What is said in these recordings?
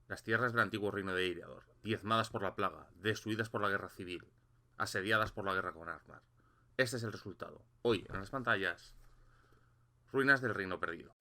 las tierras del antiguo reino de Iriador, diezmadas por la plaga, destruidas por la guerra civil, asediadas por la guerra con Arnar. Este es el resultado. Hoy, en las pantallas, ruinas del reino perdido.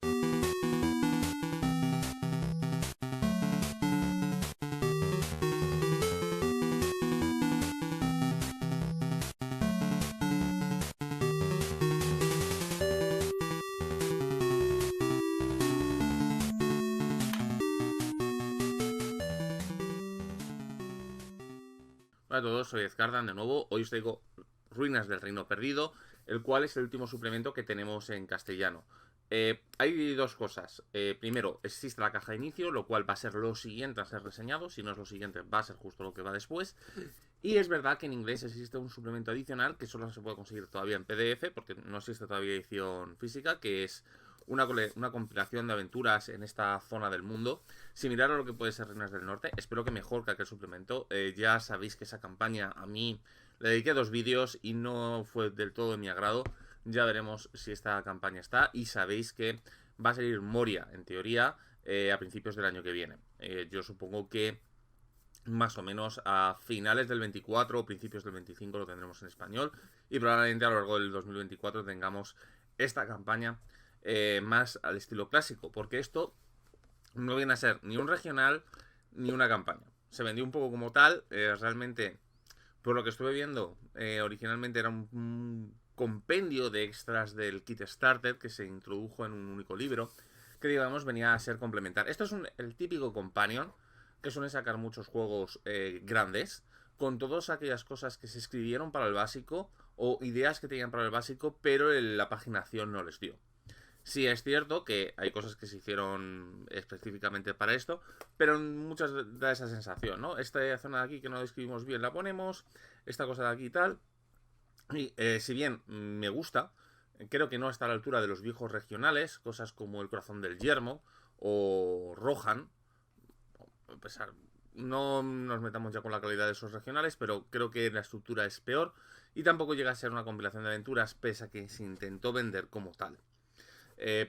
Hola a todos, soy Ezcardan de nuevo. Hoy os traigo Ruinas del Reino Perdido, el cual es el último suplemento que tenemos en castellano. Hay dos cosas. Primero, existe la caja de inicio, lo cual va a ser lo siguiente a ser reseñado. Si no es lo siguiente, va a ser justo lo que va después. Y es verdad que en inglés existe un suplemento adicional que solo se puede conseguir todavía en PDF, porque no existe todavía edición física, que es una compilación de aventuras en esta zona del mundo, similar a lo que puede ser Reinas del Norte. Espero que mejor que aquel suplemento. Ya sabéis que esa campaña a mí le dediqué 2 vídeos y no fue del todo de mi agrado. Ya veremos si esta campaña está. Y sabéis que va a salir Moria, en teoría, a principios del año que viene. Yo supongo que más o menos a finales del 24 o principios del 25 lo tendremos en español. Y probablemente a lo largo del 2024 tengamos esta campaña más al estilo clásico. Porque esto no viene a ser ni un regional ni una campaña. Se vendió un poco como tal. Realmente, por lo que estuve viendo, originalmente era un compendio de extras del kit starter que se introdujo en un único libro, que digamos venía a ser complementar. Esto es el típico companion que suele sacar muchos juegos grandes, con todas aquellas cosas que se escribieron para el básico o ideas que tenían para el básico, pero la paginación no les dio. Sí, es cierto que hay cosas que se hicieron específicamente para esto, pero muchas da esa sensación, ¿no? Esta zona de aquí que no describimos bien la ponemos, esta cosa de aquí y tal. Y si bien me gusta, creo que no está a la altura de los viejos regionales, cosas como el Corazón del Yermo o Rohan. A pesar, no nos metamos ya con la calidad de esos regionales, pero creo que la estructura es peor y tampoco llega a ser una compilación de aventuras, pese a que se intentó vender como tal.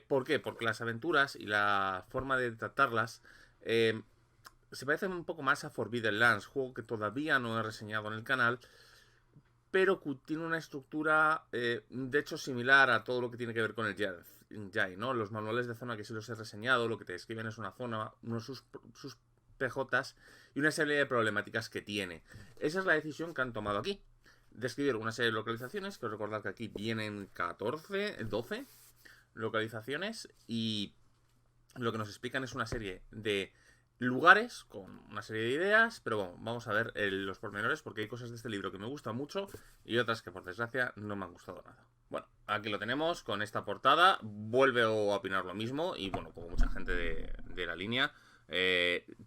¿Por qué? Porque las aventuras y la forma de tratarlas se parecen un poco más a Forbidden Lands, juego que todavía no he reseñado en el canal, pero que tiene una estructura de hecho similar a todo lo que tiene que ver con el Jai, ¿no? Los manuales de zona que sí los he reseñado, lo que te describen es una zona, sus PJs y una serie de problemáticas que tiene. Esa es la decisión que han tomado aquí. Describir una serie de localizaciones, que os recordad que aquí vienen 14, 12 localizaciones, y lo que nos explican es una serie de lugares con una serie de ideas, pero bueno, vamos a ver los pormenores, porque hay cosas de este libro que me gustan mucho y otras que por desgracia no me han gustado nada. Bueno, aquí lo tenemos con esta portada, vuelve a opinar lo mismo y bueno, como mucha gente de la línea,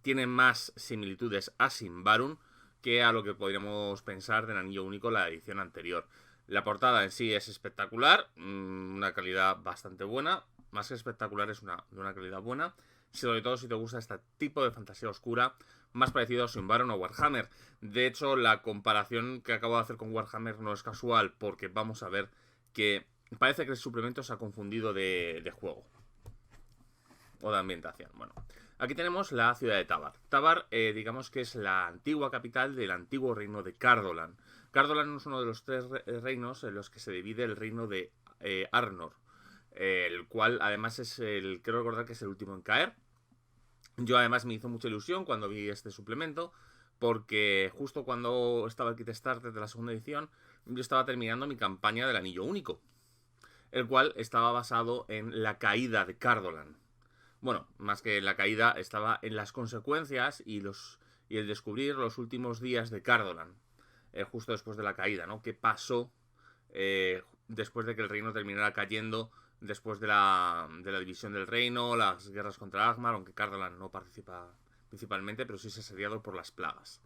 tiene más similitudes a Simbarum que a lo que podríamos pensar del Anillo Único, la edición anterior. La portada en sí es espectacular, una calidad bastante buena, más que espectacular, es de una calidad buena, sobre todo si te gusta este tipo de fantasía oscura, más parecido a Simbarum o Warhammer. De hecho, la comparación que acabo de hacer con Warhammer no es casual, porque vamos a ver que parece que el suplemento se ha confundido de juego o de ambientación. Bueno, aquí tenemos la ciudad de Tabar. Tabar, digamos que es la antigua capital del antiguo reino de Cardolan. Cardolan es uno de los 3 reinos en los que se divide el reino de Arnor, el cual además es creo recordar que es el último en caer. Yo además me hizo mucha ilusión cuando vi este suplemento, porque justo cuando estaba el kit starter de la segunda edición, yo estaba terminando mi campaña del Anillo Único, el cual estaba basado en la caída de Cardolan. Bueno, más que en la caída, estaba en las consecuencias y el descubrir los últimos días de Cardolan, justo después de la caída, ¿no? ¿Qué pasó después de que el reino terminara cayendo, después de la división del reino, las guerras contra Agmar, aunque Cardolan no participa principalmente, pero sí es asediado por las plagas,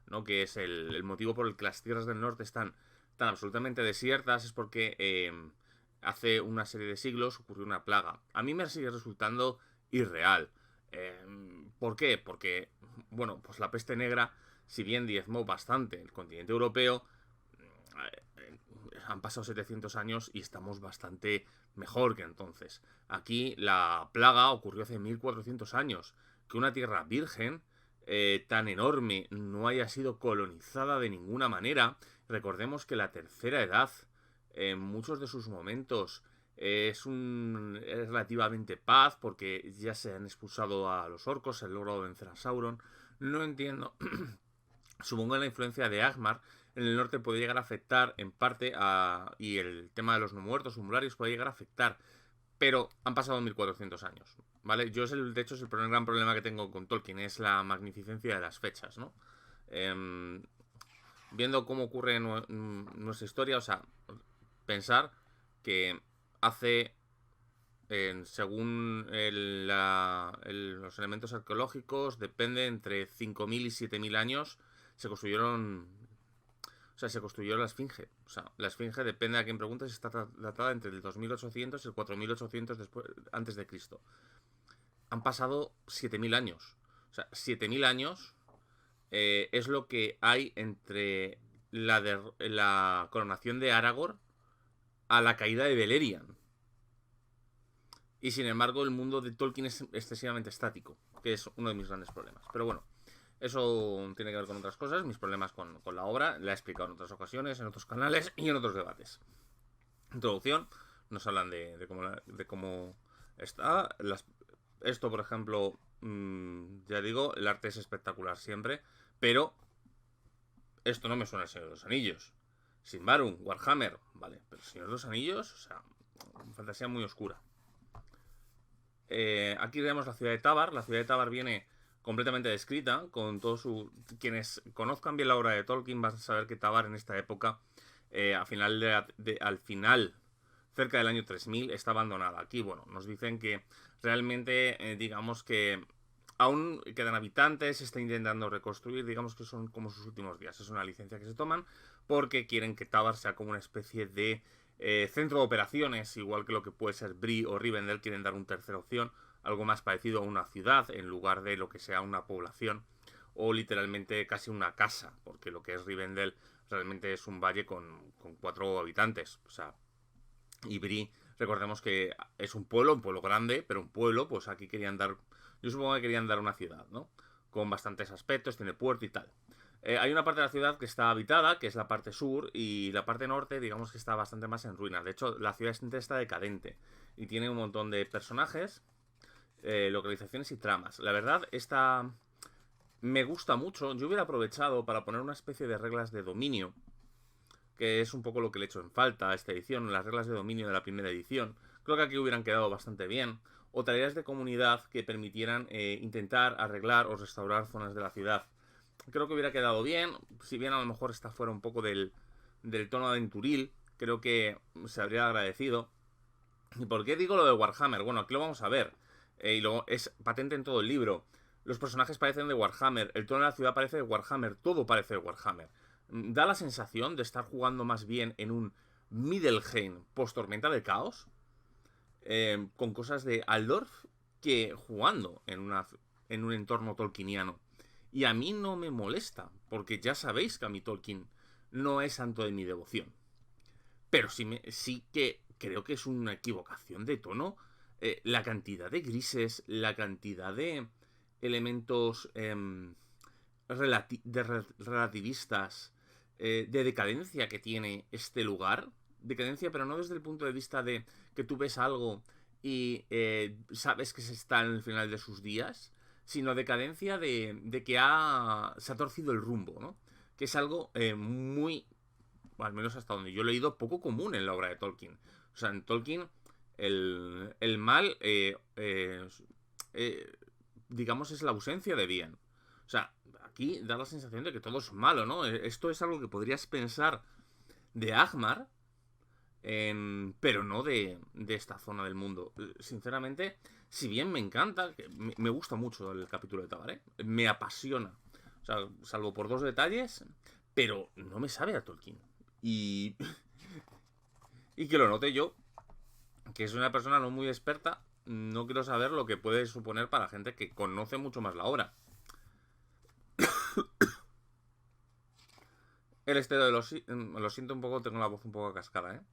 ¿no? Que es el motivo por el que las tierras del norte están tan absolutamente desiertas, es porque hace una serie de siglos ocurrió una plaga. A mí me sigue resultando irreal. ¿Por qué? Porque, bueno, pues la peste negra, si bien diezmó bastante el continente europeo, han pasado 700 años y estamos bastante mejor que entonces. Aquí la plaga ocurrió hace 1400 años. que una tierra virgen tan enorme no haya sido colonizada de ninguna manera. Recordemos que la tercera edad, en muchos de sus momentos, es relativamente paz, porque ya se han expulsado a los orcos, se ha logrado vencer a Sauron. No entiendo. Supongo que la influencia de Agmar en el norte puede llegar a afectar en parte y el tema de los no muertos umbrarios puede llegar a afectar, pero han pasado 1400 años, ¿vale? De hecho es el gran problema que tengo con Tolkien, es la magnificencia de las fechas, ¿no? Viendo cómo ocurre nuestra historia, o sea, pensar que hace, según los elementos arqueológicos, depende entre 5000 y 7000 años, se construyó la Esfinge. O sea, la Esfinge, depende a quién preguntes, está datada entre el 2800 y el 4800 después, antes de Cristo. Han pasado 7000 años. O sea, 7000 años es lo que hay entre la coronación de Aragorn a la caída de Beleriand. Y sin embargo, el mundo de Tolkien es excesivamente estático, que es uno de mis grandes problemas. Pero bueno, eso tiene que ver con otras cosas, mis problemas con la obra, la he explicado en otras ocasiones, en otros canales y en otros debates. Introducción, nos hablan de cómo está. Esto, por ejemplo, ya digo, el arte es espectacular siempre, pero esto no me suena al Señor de los Anillos. Sinbarum, Warhammer, vale, pero Señor de los Anillos, o sea, fantasía muy oscura. Aquí vemos la ciudad de Tabar. La ciudad de Tabar viene completamente descrita, con todo su... Quienes conozcan bien la obra de Tolkien van a saber que Tabar en esta época, al final, cerca del año 3000, está abandonada. Aquí, bueno, nos dicen que realmente, digamos que aún quedan habitantes, se está intentando reconstruir, digamos que son como sus últimos días. Es una licencia que se toman porque quieren que Tabar sea como una especie de centro de operaciones, igual que lo que puede ser Bree o Rivendell. Quieren dar una tercera opción, algo más parecido a una ciudad en lugar de lo que sea una población o literalmente casi una casa, porque lo que es Rivendell realmente es un valle con 4 habitantes, o sea, y Bree, recordemos que es un pueblo grande, pero un pueblo, pues aquí querían dar, yo supongo que querían dar una ciudad, ¿no? Con bastantes aspectos, tiene puerto y tal. Hay una parte de la ciudad que está habitada, que es la parte sur, y la parte norte, digamos que está bastante más en ruinas. De hecho, la ciudad está decadente y tiene un montón de personajes, localizaciones y tramas. La verdad, esta me gusta mucho. Yo hubiera aprovechado para poner una especie de reglas de dominio, que es un poco lo que le he hecho en falta a esta edición, las reglas de dominio de la primera edición. Creo que aquí hubieran quedado bastante bien. O tareas de comunidad que permitieran intentar arreglar o restaurar zonas de la ciudad. Creo que hubiera quedado bien, si bien a lo mejor esta fuera un poco del tono aventuril, creo que se habría agradecido. ¿Y por qué digo lo de Warhammer? Bueno, aquí lo vamos a ver, y luego es patente en todo el libro. Los personajes parecen de Warhammer, el tono de la ciudad parece de Warhammer, todo parece de Warhammer. Da la sensación de estar jugando más bien en un Middelheim post Tormenta de Caos, con cosas de Aldorf, que jugando en un entorno tolkieniano. Y a mí no me molesta, porque ya sabéis que a mi Tolkien no es santo de mi devoción. Pero sí que creo que es una equivocación de tono. La cantidad de grises, la cantidad de elementos relativistas, de decadencia que tiene este lugar. Decadencia, pero no desde el punto de vista de que tú ves algo y sabes que se está en el final de sus días, sino decadencia de que se ha torcido el rumbo, ¿no? Que es algo muy, al menos hasta donde yo he leído, poco común en la obra de Tolkien. O sea, en Tolkien el mal, digamos, es la ausencia de bien. O sea, aquí da la sensación de que todo es malo, ¿no? Esto es algo que podrías pensar de Agmar, pero no de esta zona del mundo. Sinceramente, si bien me encanta, me gusta mucho el capítulo de Tabar, me apasiona. O sea, salvo por 2 detalles, pero no me sabe a Tolkien. Y que lo note yo, que es una persona no muy experta, no quiero saber lo que puede suponer para gente que conoce mucho más la obra. El estero de lo siento un poco, tengo la voz un poco cascada,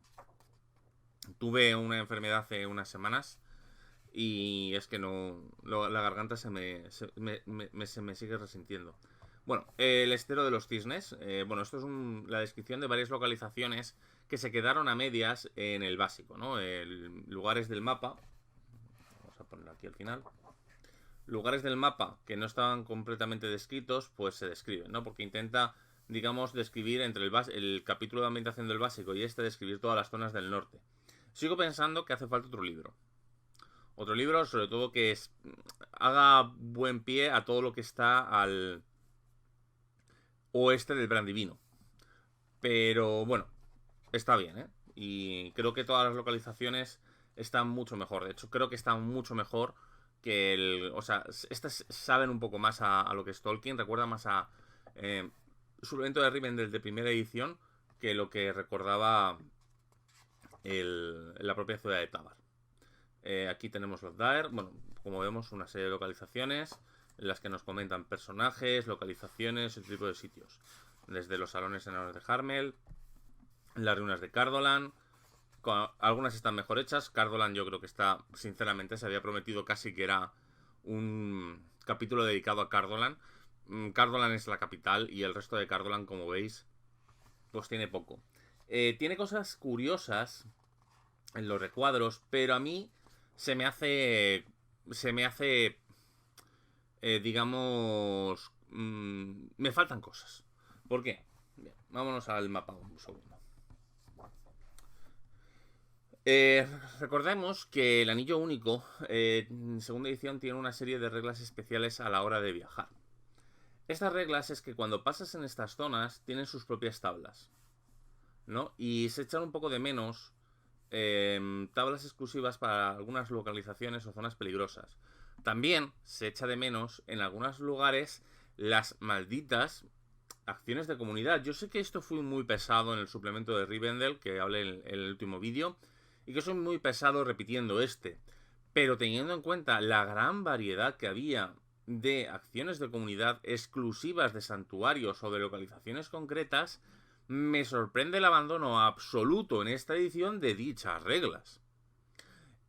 Tuve una enfermedad hace unas semanas y es que no, la garganta se me sigue resintiendo. Bueno, el estero de los cisnes. Bueno, esto es la descripción de varias localizaciones que se quedaron a medias en el básico, ¿no? Lugares del mapa. Vamos a ponerlo aquí al final. Lugares del mapa que no estaban completamente descritos, pues se describen, ¿no? Porque intenta, digamos, describir entre el capítulo de ambientación del básico y describir todas las zonas del norte. Sigo pensando que hace falta otro libro. Otro libro, sobre todo, que haga buen pie a todo lo que está al oeste del Brandivino. Pero bueno, está bien, ¿eh? Y creo que todas las localizaciones están mucho mejor. De hecho, creo que están mucho mejor que o sea, estas saben un poco más a lo que es Tolkien. Recuerda más a Suplemento de Rivendell de primera edición que lo que recordaba la propia ciudad de Tabar. Aquí tenemos los Daer. Bueno, como vemos, una serie de localizaciones en las que nos comentan personajes, localizaciones, ese tipo de sitios. Desde los salones enanos de Harmel, las ruinas de Cardolan. Algunas están mejor hechas. Cardolan yo creo que está, sinceramente, se había prometido casi que era un capítulo dedicado a Cardolan. Cardolan es la capital y el resto de Cardolan, como veis, pues tiene poco. Tiene cosas curiosas en los recuadros, pero a mí se me hace digamos, me faltan cosas. ¿Por qué? Bien, vámonos al mapa un segundo. Recordemos que el Anillo Único, en segunda edición, tiene una serie de reglas especiales a la hora de viajar. Estas reglas es que cuando pasas en estas zonas tienen sus propias tablas, ¿no? Y se echan un poco de menos tablas exclusivas para algunas localizaciones o zonas peligrosas. También se echa de menos en algunos lugares las malditas acciones de comunidad. Yo sé que esto fue muy pesado en el suplemento de Rivendell, que hablé en el último vídeo, y que soy muy pesado repitiendo pero teniendo en cuenta la gran variedad que había de acciones de comunidad exclusivas de santuarios o de localizaciones concretas, me sorprende el abandono absoluto en esta edición de dichas reglas.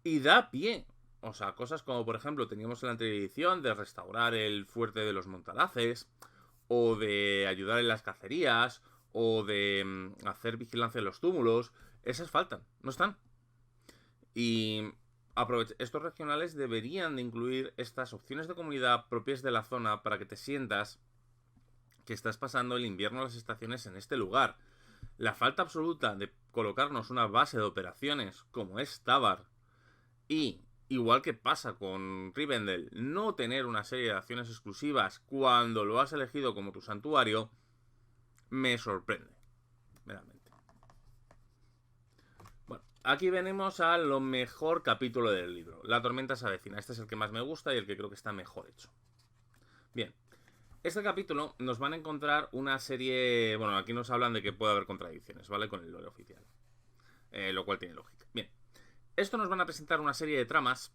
Y da pie. O sea, cosas como, por ejemplo, teníamos en la anterior edición de restaurar el fuerte de los Montalaces, o de ayudar en las cacerías, o de hacer vigilancia en los túmulos. Esas faltan, no están. Y estos regionales deberían de incluir estas opciones de comunidad propias de la zona para que te sientas que estás pasando el invierno a las estaciones en este lugar. La falta absoluta de colocarnos una base de operaciones como es Tabar y, igual que pasa con Rivendell, no tener una serie de acciones exclusivas cuando lo has elegido como tu santuario, me sorprende, realmente. Bueno, aquí venimos a lo mejor capítulo del libro. La tormenta se avecina. Este es el que más me gusta y el que creo que está mejor hecho. Bien. Este capítulo nos van a encontrar una serie... Bueno, aquí nos hablan de que puede haber contradicciones, ¿vale? Con el lore oficial. Lo cual tiene lógica. Bien. Esto nos van a presentar una serie de tramas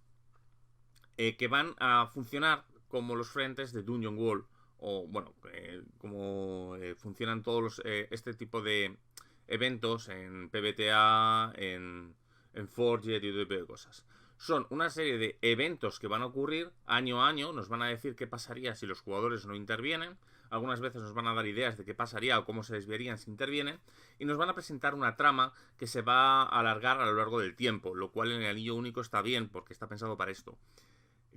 que van a funcionar como los frentes de Dungeon Wall. O, bueno, como funcionan todos este tipo de eventos en PBTA, en Forge y otro tipo de cosas. Son una serie de eventos que van a ocurrir año a año. Nos van a decir qué pasaría si los jugadores no intervienen. Algunas veces nos van a dar ideas de qué pasaría o cómo se desviarían si intervienen. Y nos van a presentar una trama que se va a alargar a lo largo del tiempo. Lo cual en el Anillo Único está bien porque está pensado para esto.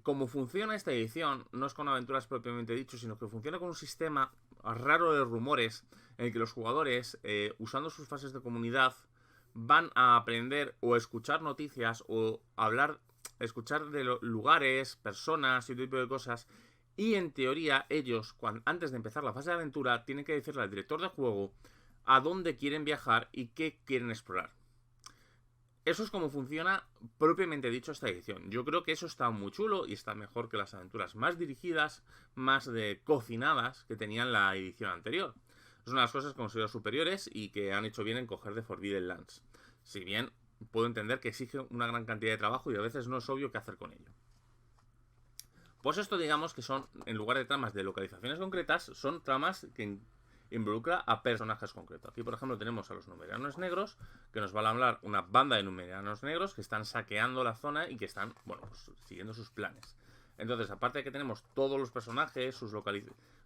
Como funciona esta edición, no es con aventuras propiamente dicho, sino que funciona con un sistema raro de rumores en el que los jugadores, usando sus fases de comunidad, van a aprender o escuchar noticias o escuchar de lugares, personas y otro tipo de cosas. Y en teoría ellos, antes de empezar la fase de aventura, tienen que decirle al director de juego a dónde quieren viajar y qué quieren explorar. Eso es como funciona propiamente dicho esta edición. Yo creo que eso está muy chulo y está mejor que las aventuras más dirigidas, más cocinadas que tenían la edición anterior. Es una de las cosas que considero superiores y que han hecho bien en coger de Forbidden Lands. Si bien puedo entender que exige una gran cantidad de trabajo y a veces no es obvio qué hacer con ello. Pues esto digamos que son, en lugar de tramas de localizaciones concretas, son tramas que involucra a personajes concretos. Aquí, por ejemplo, tenemos a los Numerianos Negros, que nos van a hablar una banda de Numerianos Negros que están saqueando la zona y que están, bueno, pues siguiendo sus planes. Entonces, aparte de que tenemos todos los personajes, sus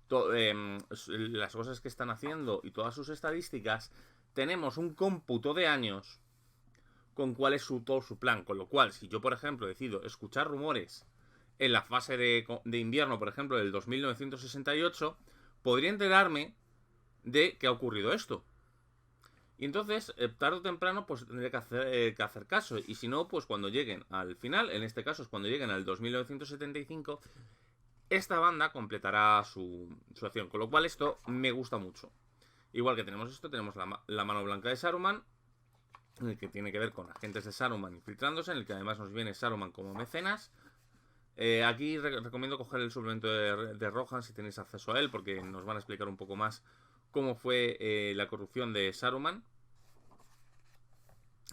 las cosas que están haciendo y todas sus estadísticas, tenemos un cómputo de años con cuál es todo su plan. Con lo cual, si yo, por ejemplo, decido escuchar rumores en la fase de invierno, por ejemplo, del 2968, podría enterarme de que ha ocurrido esto. Y entonces, tarde o temprano, pues tendré que hacer caso. Y si no, pues cuando lleguen al final, en este caso es cuando lleguen al 2975, esta banda completará su acción. Con lo cual esto me gusta mucho. Igual que tenemos esto, tenemos la mano blanca de Saruman, en el que tiene que ver con agentes de Saruman infiltrándose, en el que además nos viene Saruman como mecenas. Aquí recomiendo coger el suplemento de Rohan si tenéis acceso a él, porque nos van a explicar un poco más cómo fue la corrupción de Saruman.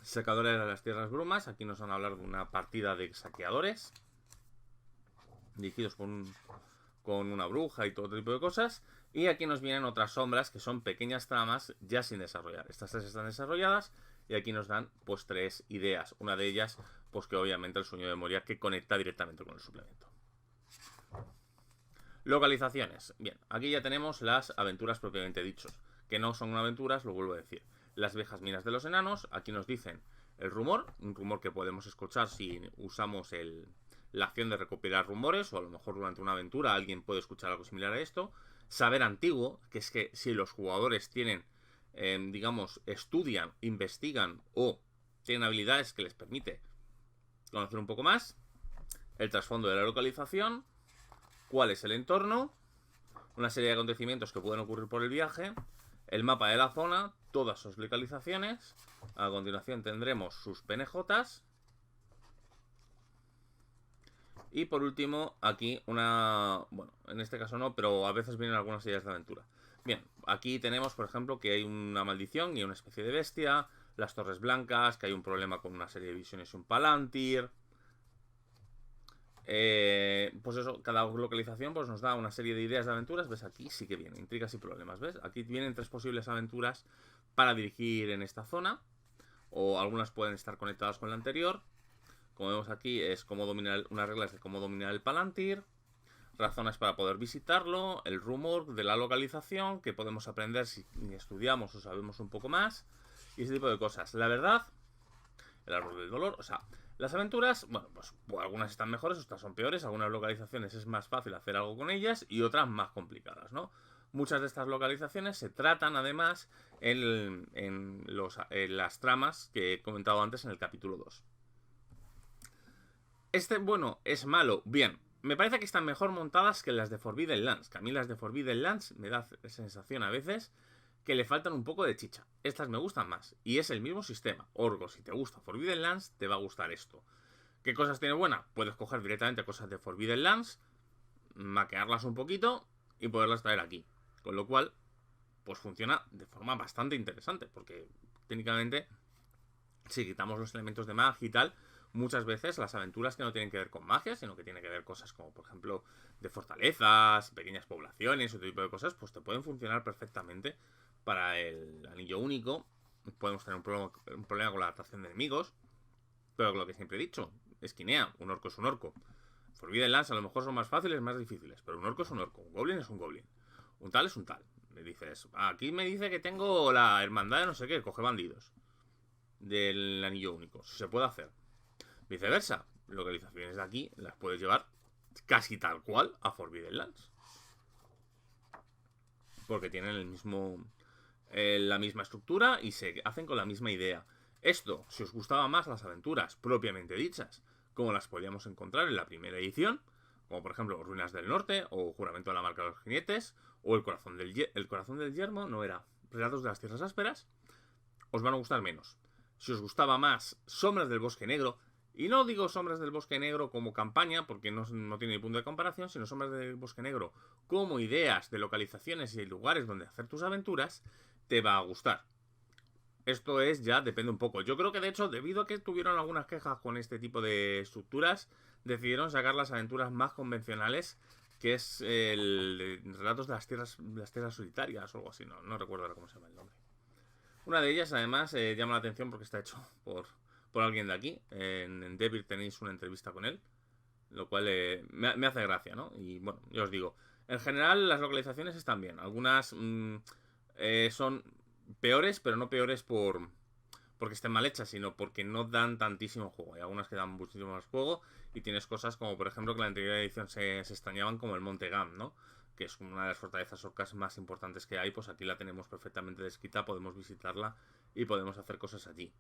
Sacadores de las Tierras Brumas. Aquí nos van a hablar de una partida de saqueadores dirigidos con una bruja y todo tipo de cosas. Y aquí nos vienen otras sombras que son pequeñas tramas ya sin desarrollar. Estas tres están desarrolladas y aquí nos dan pues 3 ideas. Una de ellas, pues que obviamente el sueño de Moria, que conecta directamente con el suplemento. Localizaciones. Bien, aquí ya tenemos las aventuras propiamente dichos, que no son aventuras, lo vuelvo a decir. Las viejas minas de los enanos. Aquí nos dicen el rumor, un rumor que podemos escuchar si usamos la acción de recopilar rumores, o a lo mejor durante una aventura alguien puede escuchar algo similar a esto. Saber antiguo, que es que si los jugadores tienen, digamos, estudian, investigan o tienen habilidades que les permite conocer un poco más. El trasfondo de la localización, cuál es el entorno, una serie de acontecimientos que pueden ocurrir por el viaje, el mapa de la zona, todas sus localizaciones. A continuación tendremos sus PNJs. Y por último, aquí bueno, en este caso no, pero a veces vienen algunas ideas de aventura. Bien, aquí tenemos, por ejemplo, que hay una maldición y una especie de bestia. Las Torres Blancas, que hay un problema con una serie de visiones y un Palantir. Pues eso, cada localización pues nos da una serie de ideas de aventuras. ¿Ves? Aquí sí que vienen intrigas y problemas, ¿ves? Aquí vienen 3 posibles aventuras para dirigir en esta zona. O algunas pueden estar conectadas con la anterior. Como vemos aquí, es cómo dominar unas reglas de cómo dominar el Palantir, razones para poder visitarlo, el rumor de la localización, que podemos aprender si estudiamos o sabemos un poco más, y ese tipo de cosas. La verdad, el árbol del dolor, o sea, las aventuras, bueno, pues algunas están mejores, otras son peores, algunas localizaciones es más fácil hacer algo con ellas y otras más complicadas, ¿no? Muchas de estas localizaciones se tratan además en las tramas que he comentado antes en el capítulo 2. Bueno, es malo. Bien, me parece que están mejor montadas que las de Forbidden Lands. Que a mí las de Forbidden Lands me da la sensación a veces que le faltan un poco de chicha. Estas me gustan más. Y es el mismo sistema. Orgo, si te gusta Forbidden Lands, te va a gustar esto. ¿Qué cosas tiene buena? Puedes coger directamente cosas de Forbidden Lands, maquearlas un poquito y poderlas traer aquí. Con lo cual, pues funciona de forma bastante interesante. Porque técnicamente, si quitamos los elementos de magia y tal, muchas veces las aventuras que no tienen que ver con magia, sino que tienen que ver cosas como, por ejemplo, de fortalezas, pequeñas poblaciones, otro tipo de cosas, pues te pueden funcionar perfectamente para el anillo único. Podemos tener un problema con la adaptación de enemigos, pero lo que siempre he dicho, esquinea, un orco es un orco. Forbidden Lands a lo mejor son más fáciles, más difíciles, pero un orco es un orco, un goblin es un goblin, un tal es un tal. Me dices, aquí me dice que tengo la hermandad de no sé qué, coge bandidos del anillo único, si se puede hacer. Viceversa, localizaciones de aquí las puedes llevar casi tal cual a Forbidden Lands, porque tienen la misma estructura y se hacen con la misma idea. Esto, si os gustaban más las aventuras propiamente dichas, como las podíamos encontrar en la primera edición, como por ejemplo Ruinas del Norte, o Juramento de la Marca de los Jinetes, o El Corazón del Yermo, no era Relatos de las Tierras Ásperas, os van a gustar menos. Si os gustaba más Sombras del Bosque Negro, y no digo Sombras del Bosque Negro como campaña, porque no tiene ni punto de comparación, sino Sombras del Bosque Negro como ideas de localizaciones y lugares donde hacer tus aventuras, te va a gustar. Esto depende un poco. Yo creo que de hecho, debido a que tuvieron algunas quejas con este tipo de estructuras, decidieron sacar las aventuras más convencionales que es el Relatos de las tierras solitarias o algo así, no recuerdo ahora cómo se llama el nombre. Una de ellas, además, llama la atención porque está hecho por alguien de aquí. En Devir tenéis una entrevista con él, lo cual me hace gracia, ¿no? Y bueno, yo os digo, en general las localizaciones están bien. Algunas son peores, pero no peores porque estén mal hechas, sino porque no dan tantísimo juego. Hay algunas que dan muchísimo más juego y tienes cosas como, por ejemplo, que en la anterior edición se extrañaban, como el Monte Gam, ¿no? Que es una de las fortalezas orcas más importantes que hay. Pues aquí la tenemos perfectamente descrita, podemos visitarla y podemos hacer cosas allí.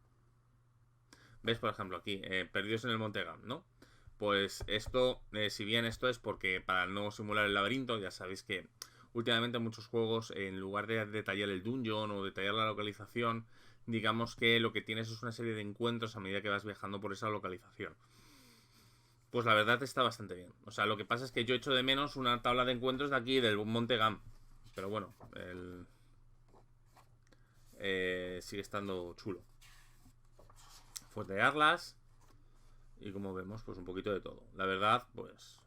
¿Ves? Por ejemplo, aquí, perdidos en el Monte Gam, ¿no? Pues esto, si bien esto es porque para no simular el laberinto, ya sabéis que últimamente muchos juegos, en lugar de detallar el dungeon o detallar la localización, digamos que lo que tienes es una serie de encuentros a medida que vas viajando por esa localización. Pues la verdad está bastante bien. O sea, lo que pasa es que yo echo de menos una tabla de encuentros de aquí, del Monte Gam. Pero bueno, sigue estando chulo. Fuente de Arlas. Y como vemos, pues un poquito de todo. La verdad, pues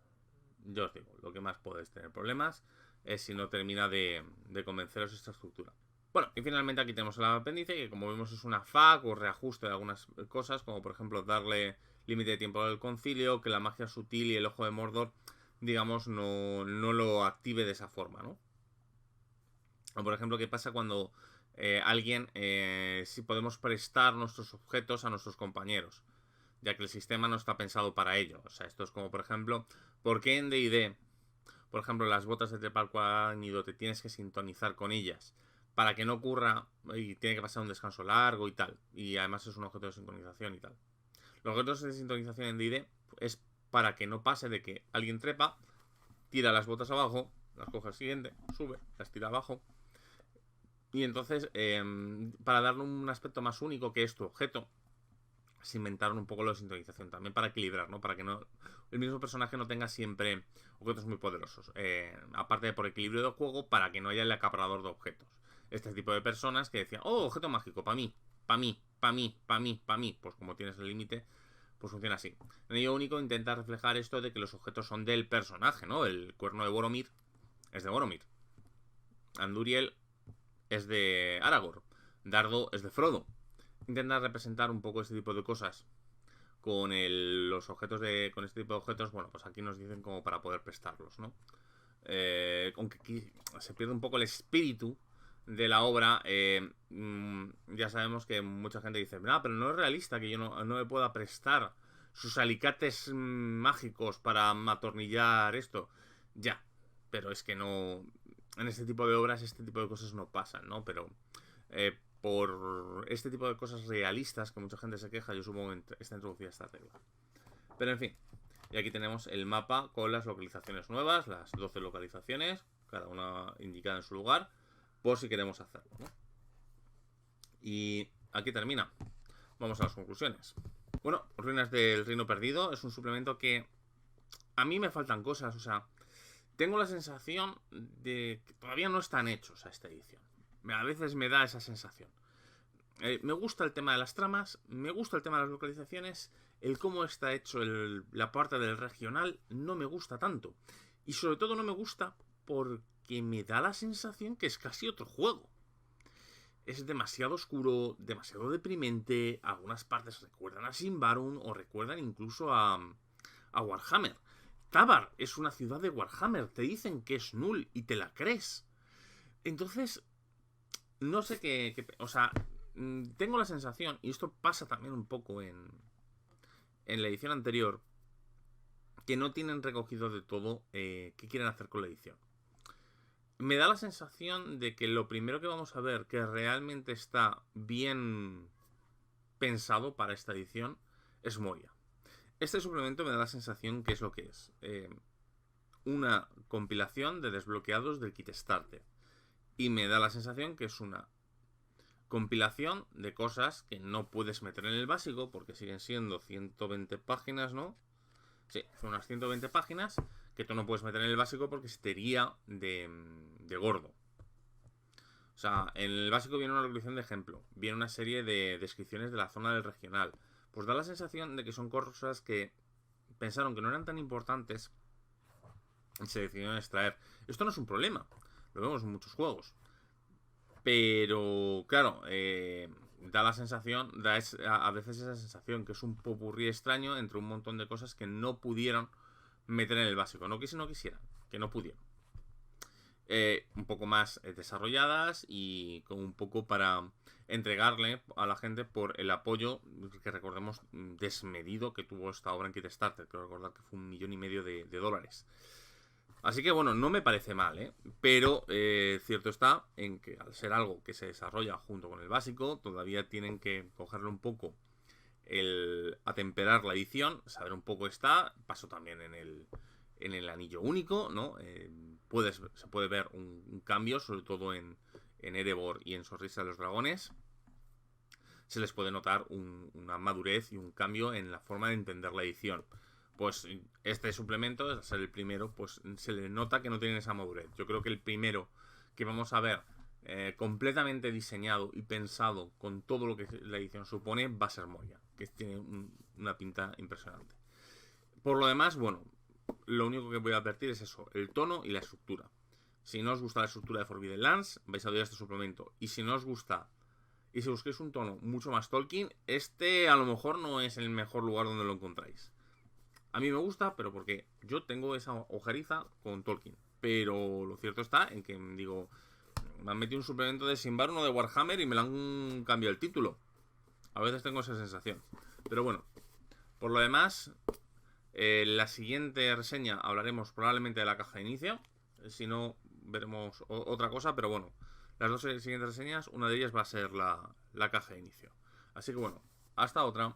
yo os digo, lo que más podéis tener problemas es si no termina de convenceros esta estructura. Bueno, y finalmente aquí tenemos el apéndice, que como vemos es una FAQ o reajuste de algunas cosas, como por ejemplo darle límite de tiempo al concilio, que la magia sutil y el ojo de Mordor, digamos, no lo active de esa forma, ¿no? O por ejemplo, ¿qué pasa cuando alguien, si podemos prestar nuestros objetos a nuestros compañeros? Ya que el sistema no está pensado para ello. O sea, esto es como, por ejemplo, ¿por qué en D&D, por ejemplo, las botas de trepar cuadránido te tienes que sintonizar con ellas? Para que no ocurra y tiene que pasar un descanso largo y tal. Y además es un objeto de sincronización y tal. Los objetos de sincronización en D&D es para que no pase de que alguien trepa, tira las botas abajo, las coge al siguiente, sube, las tira abajo. Y entonces, para darle un aspecto más único que es tu objeto, se inventaron un poco la sintonización también para equilibrar, ¿no? Para que no el mismo personaje no tenga siempre objetos muy poderosos. Aparte de por equilibrio de juego, para que no haya el acaparador de objetos. Este tipo de personas que decían, oh, objeto mágico, para mí, para mí, para mí, para mí, para mí. Pues como tienes el límite, pues funciona así. En ello único intenta reflejar esto de que los objetos son del personaje, ¿no? El cuerno de Boromir es de Boromir. Anduriel es de Aragorn. Dardo es de Frodo. Intenta representar un poco este tipo de cosas con los objetos con este tipo de objetos. Bueno, pues aquí nos dicen como para poder prestarlos, ¿no? Aunque aquí se pierde un poco el espíritu de la obra. Ya sabemos que mucha gente dice, pero no es realista que yo no me pueda prestar sus alicates mágicos para atornillar esto. Ya, pero es que no, en este tipo de obras este tipo de cosas no pasan, ¿no? Pero por este tipo de cosas realistas que mucha gente se queja, yo supongo que está introducida esta regla. Pero en fin, y aquí tenemos el mapa con las localizaciones nuevas, las 12 localizaciones, cada una indicada en su lugar, por si queremos hacerlo, ¿no? Y aquí termina. Vamos a las conclusiones. Bueno, Ruinas del Reino Perdido es un suplemento que a mí me faltan cosas, o sea, tengo la sensación de que todavía no están hechos a esta edición. A veces me da esa sensación. Me gusta el tema de las tramas, me gusta el tema de las localizaciones, el cómo está hecho la parte del regional no me gusta tanto. Y sobre todo no me gusta porque me da la sensación que es casi otro juego. Es demasiado oscuro, demasiado deprimente, algunas partes recuerdan a Symbaroum o recuerdan incluso a Warhammer. Tabar es una ciudad de Warhammer, te dicen que es Null y te la crees. Entonces, no sé qué o sea, tengo la sensación, y esto pasa también un poco en la edición anterior, que no tienen recogido de todo qué quieren hacer con la edición. Me da la sensación de que lo primero que vamos a ver que realmente está bien pensado para esta edición es Moria. Este suplemento me da la sensación que es lo que es. Una compilación de desbloqueados del kit starter. Y me da la sensación que es una compilación de cosas que no puedes meter en el básico porque siguen siendo 120 páginas, ¿no? Sí, son unas 120 páginas que tú no puedes meter en el básico porque se te iría de gordo. O sea, en el básico viene una recolección de ejemplo, viene una serie de descripciones de la zona del regional. Pues da la sensación de que son cosas que pensaron que no eran tan importantes se decidieron extraer. Esto no es un problema, lo vemos en muchos juegos. Pero, claro, da la sensación, a veces esa sensación que es un popurrí extraño entre un montón de cosas que no pudieron meter en el básico. No que si no quisieran, que no pudieron. Un poco más desarrolladas y con un poco para entregarle a la gente por el apoyo que recordemos desmedido que tuvo esta obra en Kickstarter. Creo recordar que fue $1,5 millones de dólares. Así que bueno, no me parece mal, ¿eh? Pero cierto está en que al ser algo que se desarrolla junto con el básico, todavía tienen que cogerle un poco el atemperar la edición, saber un poco está. Pasó también en el anillo único, ¿no? Se puede ver un cambio, sobre todo en Erebor y en Sonrisa de los Dragones. Se les puede notar una madurez y un cambio en la forma de entender la edición. Pues este suplemento, al ser el primero, pues se le nota que no tienen esa madurez. Yo creo que el primero que vamos a ver completamente diseñado y pensado con todo lo que la edición supone va a ser Moria, que tiene una pinta impresionante. Por lo demás, bueno, lo único que voy a advertir es eso, el tono y la estructura. Si no os gusta la estructura de Forbidden Lands, vais a odiar este suplemento. Y si no os gusta, y si busquáis un tono mucho más Tolkien, este a lo mejor no es el mejor lugar donde lo encontráis. A mí me gusta, pero porque yo tengo esa ojeriza con Tolkien. Pero lo cierto está en que, digo, me han metido un suplemento de Simbar, uno de Warhammer, y me lo han cambiado el título. A veces tengo esa sensación. Pero bueno, por lo demás, la siguiente reseña hablaremos probablemente de la caja de inicio. Si no, veremos otra cosa, pero bueno, las dos siguientes reseñas, una de ellas va a ser la caja de inicio. Así que bueno, hasta otra.